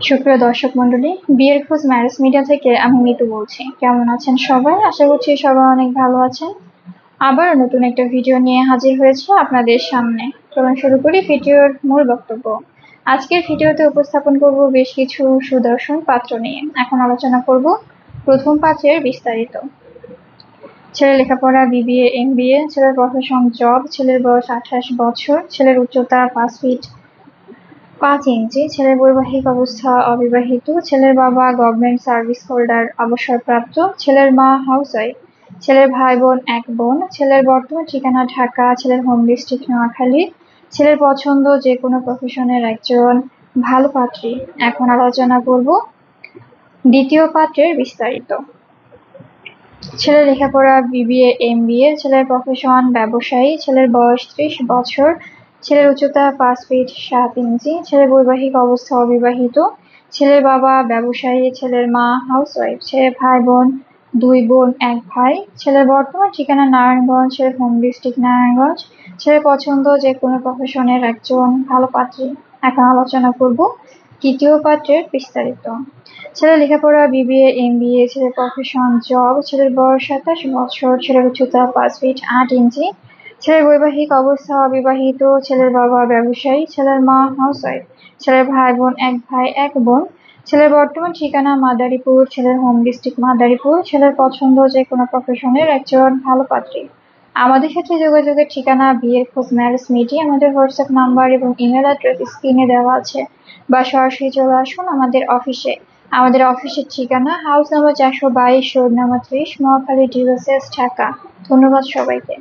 সুপ্রিয় দর্শক মন্ডলী, বিয়ের খোঁজ ম্যারেজ মিডিয়া থেকে আমি মিতু বলছি। কেমন আছেন সবাই? আশা করছি সবাই অনেক ভালো আছেন। আবার নতুন একটা ভিডিও নিয়ে হাজির হয়েছে আপনাদের সামনে। চলুন শুরু করি ভিডিওর মূল বক্তব্য। আজকের ভিডিওতে উপস্থাপন করব বেশ কিছু সুদর্শন পাত্র নিয়ে। এখন আলোচনা করব প্রথম পাত্রের বিস্তারিত। ছেলের লেখাপড়া BBA MBA, ছেলের প্রফেশন জব, ছেলের বয়স 28 বছর, ছেলের উচ্চতা 5 ফিট 5 ইঞ্চি, ছেলের বৈবাহিক অবস্থা অবিবাহিত, ছেলের বাবা গভর্নমেন্ট সার্ভিস হোল্ডার অবসরপ্রাপ্ত, ছেলের মা হাউসওয়াইফ, ছেলের ভাই বোন 1 বোন, ছেলের বর্তমান ঠিকানা ঢাকা, ছেলের হোম ডিস্ট্রিক্ট নোয়াখালী, ছেলের পছন্দ যে কোনো প্রফেশনের একজন ভালো পাত্রী। এখন আলোচনা করব দ্বিতীয় পাত্রের বিস্তারিত। ছেলের লেখাপড়া BBA MBA, ছেলের প্রফেশন ব্যবসায়ী, ছেলের বয়স 30 বছর, ছেলের উচ্চতা 5 ফিট 7 ইঞ্চি, ছেলের বৈবাহিক অবস্থা অবিবাহিত, ছেলের বাবা ব্যবসায়ী, ছেলের মা হাউসওয়াইফ, ছেলের ভাই বোন 2 বোন 1 ভাই, ছেলের বর্তমান ঠিকানা নারায়ণগঞ্জ, ছেলের হোম ডিস্ট্রিক্ট নারায়ণগঞ্জ, ছেলের পছন্দ যে কোনো প্রফেশনের একজন ভালো পাত্রী। এখন আলোচনা করব তৃতীয় পাত্রের বিস্তারিত। ছেলের লেখাপড়া BBA MBA, ছেলের প্রফেশন জব, ছেলের বয়স 27 বছর, ছেলের উচ্চতা 5 ফিট 8 ইঞ্চি, ছেলের বৈবাহিক অবস্থা অবিবাহিত, ছেলের বাবা ব্যবসায়ী, ছেলের মা হাউসওয়াইফ, ছেলের ভাই বোন 1 ভাই 1 বোন, ছেলের বর্তমান ঠিকানা মাদারীপুর, ছেলের হোম ডিস্ট্রিক্ট মাদারীপুর, ছেলের পছন্দ যে কোনো প্রফেশনের একজন ভালো পাত্রী। আমাদের সাথে যোগাযোগের ঠিকানা বিয়ের খোঁজ ম্যারেজ মিডিয়া। আমাদের হোয়াটসঅ্যাপ নাম্বার এবং ইমেল অ্যাড্রেস স্ক্রিনে দেওয়া আছে, বা সরাসরি চলে আসুন আমাদের অফিসে। আমাদের অফিসের ঠিকানা house number 422, road number 30, Mohakhali, DOCS, Dhaka. ধন্যবাদ সবাইকে।